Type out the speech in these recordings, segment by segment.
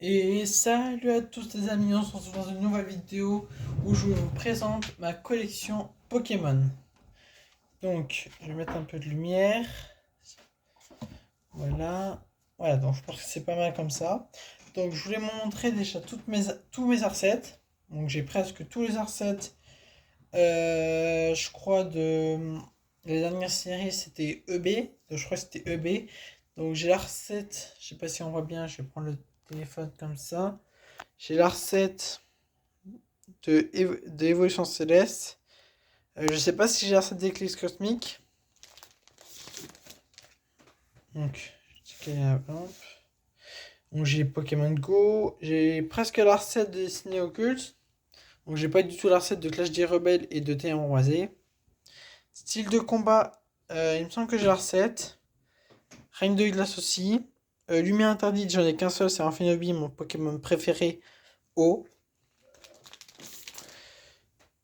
Et salut à tous les amis, on se retrouve dans une nouvelle vidéo où je vous présente ma collection Pokémon. Donc, je vais mettre un peu de lumière. Voilà. Voilà, donc je pense que c'est pas mal comme ça. Donc, je voulais vous montrer déjà tous mes Arsets. Donc, j'ai presque tous les Arsets. Je crois de. Les dernières séries, c'était EB. Donc, je crois que c'était EB. Donc, j'ai l'Arset. Je sais pas si on voit bien, je vais prendre le téléphone comme ça. J'ai l'Arset de Évolution Céleste. Je sais pas si j'ai l'Arset d'Éclipse Cosmique. Donc, donc j'ai Pokémon Go. J'ai presque l'Arset de Destiny Occult. Donc j'ai pas du tout l'Arset de Clash des Rebelles et de Terrain Roisé. Style de combat, il me semble que j'ai l'Arset. Règne de glace aussi. Lumière interdite, j'en ai qu'un seul, c'est Infinity, mon Pokémon préféré. O.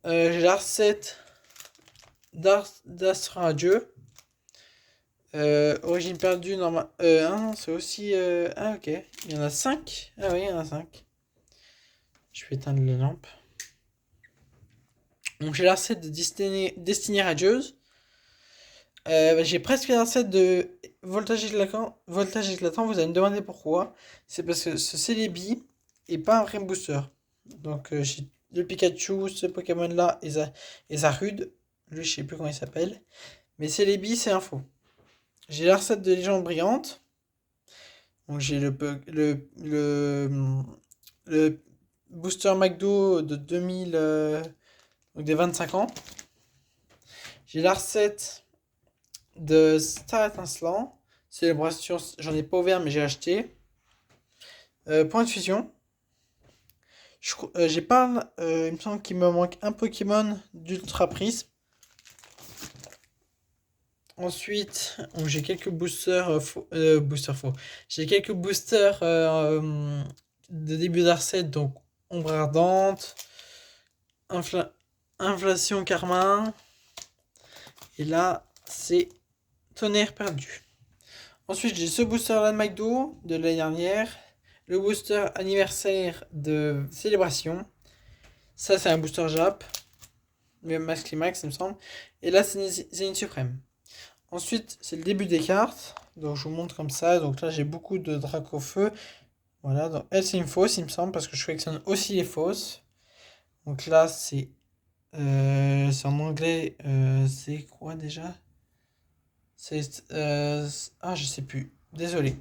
J'ai l'Arset d'Astra Adieu. Origine perdue, normal. Ah non, c'est aussi. Ah, ok. Il y en a 5. Ah oui, il y en a 5. Je vais éteindre les lampes. Donc j'ai la recette de Destinée Radieuse. J'ai presque la recette de Voltage éclatant. Vous allez me demander pourquoi. C'est parce que ce Celebi est pas un vrai booster. Donc j'ai le Pikachu, ce Pokémon là et Zarude. Lui, je sais plus comment il s'appelle. Mais Celebi, c'est un faux. J'ai la recette de Légende Brillante. Donc j'ai le booster McDo de 2000, donc des 25 ans. J'ai la recette de Star Étincelant. Célébration, j'en ai pas ouvert mais j'ai acheté. Point de fusion. J'ai pas, il me semble qu'il me manque un Pokémon d'Ultra Prisme. Ensuite, j'ai quelques boosters faux. J'ai quelques boosters de début d'Arcet, donc Ombre Ardente, Inflation Karma. Et là, c'est Tonnerre perdu. Ensuite, j'ai ce booster là de McDo de l'année dernière. Le booster anniversaire de Célébration. Ça, c'est un booster Jap. Le Max Climax, il me semble. Et là, c'est une suprême. Ensuite, c'est le début des cartes. Donc, je vous montre comme ça. Donc là, j'ai beaucoup de Dracofeu. Voilà. Donc, elle, c'est une fausse, il me semble, parce que je collectionne aussi les fausses. Donc là, c'est en anglais. C'est quoi déjà? C'est. Ah, je sais plus. Désolé.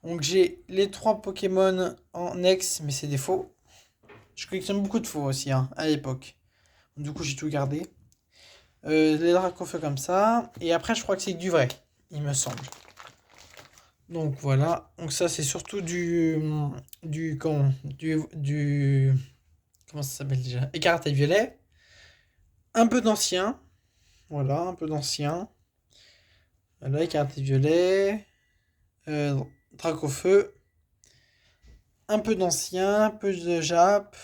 Donc, j'ai les 3 Pokémon en ex, mais c'est des faux. Je collectionne beaucoup de faux aussi, hein, à l'époque. Du coup, j'ai tout gardé. Les Dracofeu comme ça. Et après, je crois que c'est du vrai, il me semble. Donc voilà, donc ça c'est surtout comment ça s'appelle déjà? Écarlate et violet. Un peu d'ancien, voilà, un peu d'ancien. Voilà, écarlate et violet. Dracofeu. Un peu d'ancien, un peu de Jap.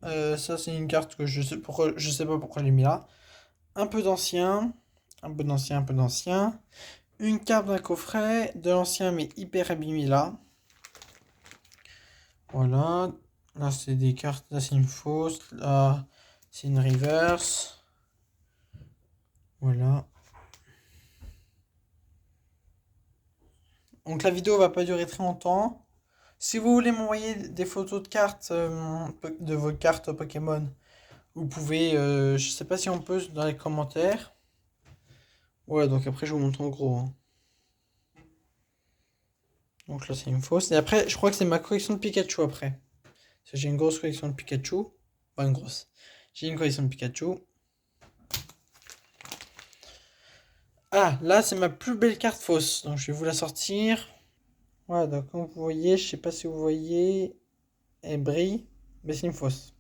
Ça c'est une carte que je sais pas pourquoi je l'ai mis là. Un peu d'ancien, un peu d'ancien, un peu d'ancien. Une carte d'un coffret, de l'ancien mais hyper abîmé là. Voilà. Là, c'est des cartes. Là, c'est une fausse. Là, c'est une reverse. Voilà. Donc, la vidéo va pas durer très longtemps. Si vous voulez m'envoyer des photos de cartes, de vos cartes Pokémon, vous pouvez. Je sais pas si on peut dans les commentaires. Ouais, donc après, je vous montre en gros, hein. Donc là, c'est une fausse. Et après, je crois que c'est ma collection de Pikachu après. Parce que j'ai une grosse collection de Pikachu. Pas une grosse. J'ai une collection de Pikachu. Ah, là, c'est ma plus belle carte fausse. Donc, je vais vous la sortir. Voilà, donc, comme vous voyez, je sais pas si vous voyez, elle brille, mais c'est une fausse.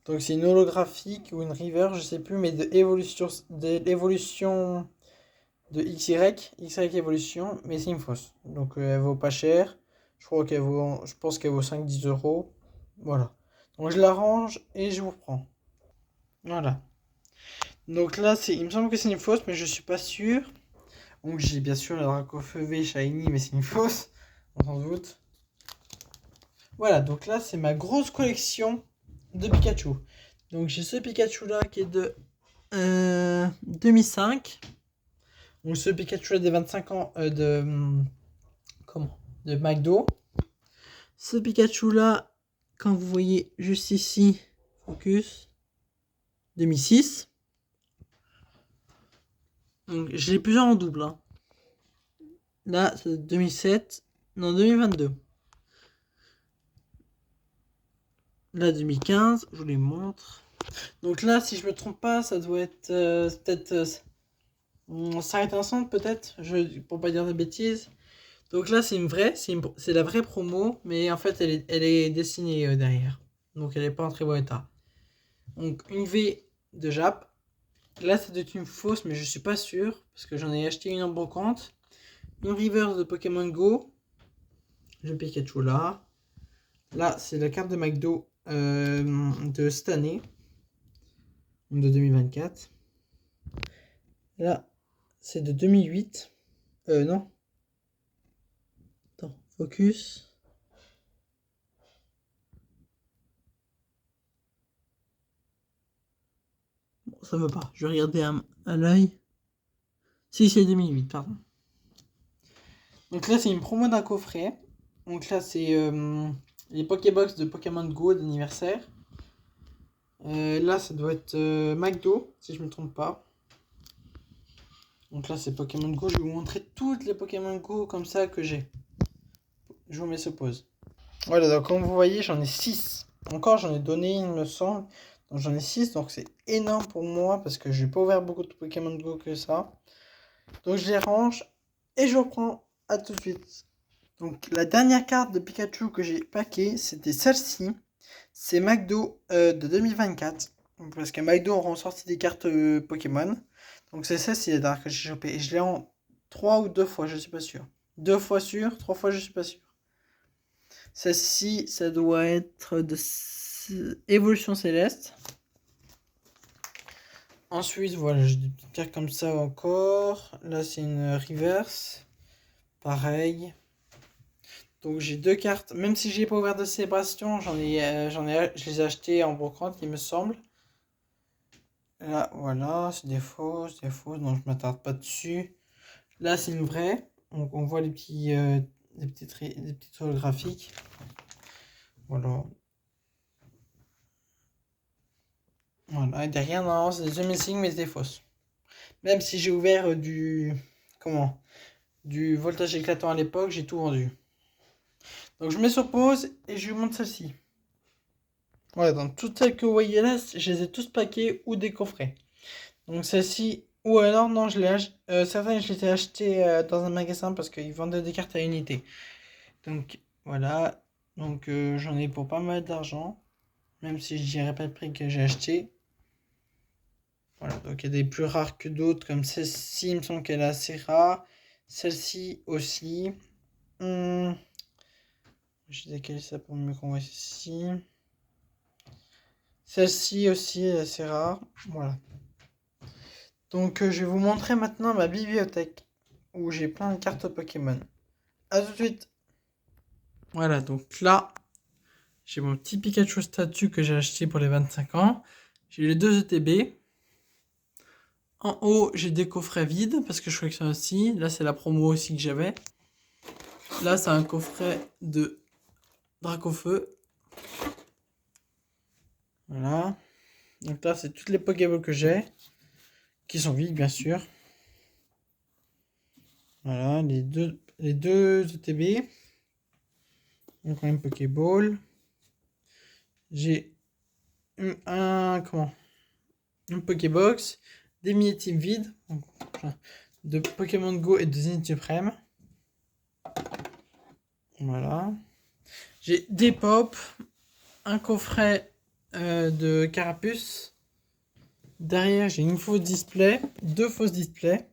Donc, c'est une holographique ou une river, je sais plus, mais de l'évolution de XY évolution, mais c'est une fausse. Donc, elle vaut pas cher. Je pense qu'elle vaut 5-10 euros. Voilà. Donc, je la range et je vous reprends. Voilà. Donc là, il me semble que c'est une fausse, mais je suis pas sûr. Donc j'ai bien sûr le Dracofeu V Shiny, mais c'est une fausse, on s'en doute. Voilà, donc là, c'est ma grosse collection de Pikachu. Donc j'ai ce Pikachu là qui est de 2005. Donc ce Pikachu là des 25 ans comment de McDo. Ce Pikachu là, quand vous voyez juste ici, focus, 2006. Donc j'ai plusieurs en double. Hein. Là, c'est 2007. Non, 2022. Là, 2015, je vous les montre. Donc là, si je me trompe pas, ça doit être peut-être Sarah Innocent peut-être, pour pas dire de bêtises. Donc là, c'est une vraie, c'est la vraie promo, mais en fait, elle est dessinée derrière. Donc elle est pas en très bon état. Donc une V de Jap. Là, c'est une fausse, mais je suis pas sûr, parce que j'en ai acheté une en brocante. Une reverse de Pokémon Go. Le Pikachu là. Là, c'est la carte de McDo de cette année. De 2024. Là, c'est de 2008. Non. Attends, focus. Bon, ça veut pas. Je vais regarder à l'œil. Si, c'est 2008, pardon. Donc là, c'est une promo d'un coffret. Donc là, c'est les Pokébox de Pokémon Go d'anniversaire. Là, ça doit être McDo, si je me trompe pas. Donc là, c'est Pokémon Go. Je vais vous montrer toutes les Pokémon Go comme ça que j'ai. Je vous mets ce pause. Voilà, donc comme vous voyez, j'en ai 6. Encore, j'en ai donné, il me semble. Donc j'en ai 6, donc c'est énorme pour moi parce que je n'ai pas ouvert beaucoup de Pokémon Go que ça. Donc je les range et je reprends. À tout de suite. Donc la dernière carte de Pikachu que j'ai packé, c'était celle-ci. C'est McDo de 2024. Parce que McDo auront sorti des cartes Pokémon. Donc c'est celle-ci la dernière que j'ai chopé. Et je l'ai en 3 ou 2 fois, je suis pas sûr. 2 fois sûr, 3 fois je suis pas sûr. Celle-ci, ça doit être de Évolution Céleste. Ensuite, voilà, j'ai des petites cartes comme ça encore. Là, c'est une reverse. Pareil. Donc j'ai 2 cartes. Même si j'ai pas ouvert de célébration, je les ai achetées en brocante, il me semble. Là, voilà, c'est des fausses, donc je m'attarde pas dessus. Là, c'est une vraie. Donc on voit les petites holographiques. Voilà. Voilà, et derrière, non, c'est des Amazing, mais c'est des fausses. Même si j'ai ouvert du voltage éclatant à l'époque, j'ai tout vendu. Donc je mets sur pause et je vous montre celle-ci. Voilà, donc toutes celles que vous voyez là, je les ai tous packées ou décoffrées. Donc celle-ci, ou alors non, certaines je les ai achetées dans un magasin parce qu'ils vendaient des cartes à unité. Donc voilà, donc j'en ai pour pas mal d'argent, même si je dirais pas le prix que j'ai acheté. Voilà, donc il y a des plus rares que d'autres, comme celle-ci, il me semble qu'elle est assez rare. Celle-ci aussi. Je décale ça pour mieux qu'on voit celle-ci. Celle-ci aussi est assez rare. Voilà. Donc je vais vous montrer maintenant ma bibliothèque où j'ai plein de cartes Pokémon. A tout de suite. Voilà, donc là, j'ai mon petit Pikachu statue que j'ai acheté pour les 25 ans. J'ai les 2 ETB. En haut, j'ai des coffrets vides parce que je collectionne aussi. Là, c'est la promo aussi que j'avais. Là, c'est un coffret de Dracofeu. Voilà. Donc là, c'est toutes les Pokéballs que j'ai. Qui sont vides, bien sûr. Voilà, les deux ETB. Donc, une Pokéball. J'ai une Pokébox. Des mini-teams vides. De Pokémon Go et de Zenith Supreme. Voilà. J'ai des pop. Un coffret de Carapuce. Derrière, j'ai une fausse display, 2 fausses displays.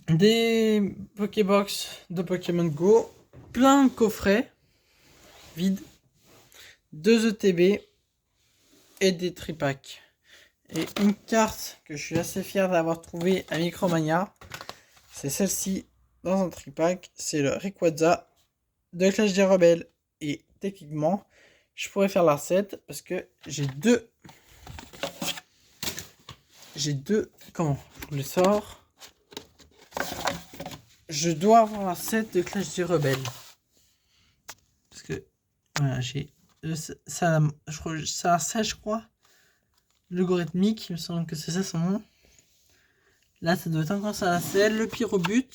Des Pokébox de Pokémon Go. Plein de coffrets vides. 2 ETB et des tripacks. Et une carte que je suis assez fier d'avoir trouvée à Micromania. C'est celle-ci. dans un tripack, c'est le Rayquaza de Clash des Rebelles. Et techniquement, je pourrais faire la recette parce que j'ai deux. Comment je vous le sors? Je dois avoir la recette de Clash des Rebelles. Parce que, voilà, j'ai. Ça, je crois. Logarithmique, il me semble que c'est ça son nom. Là, ça doit être encore ça, c'est le pyrobut.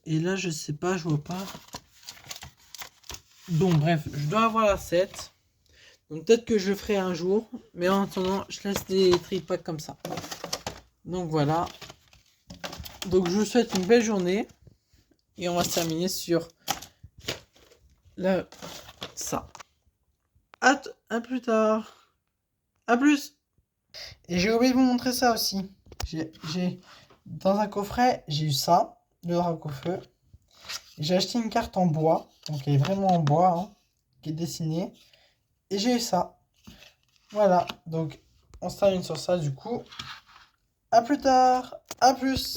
Et là, je sais pas, je vois pas. Bon, bref, je dois avoir la 7. Donc, peut-être que je ferai un jour. Mais en attendant, je laisse des tripacks comme ça. Donc, voilà. Donc, je vous souhaite une belle journée. Et on va se terminer sur ça. À plus tard. À plus. Et j'ai oublié de vous montrer ça aussi. Dans un coffret, j'ai eu ça, le Dracofeu. J'ai acheté une carte en bois, donc elle est vraiment en bois, hein, qui est dessinée. Et j'ai eu ça. Voilà, donc on se termine sur ça du coup. À plus tard, à plus.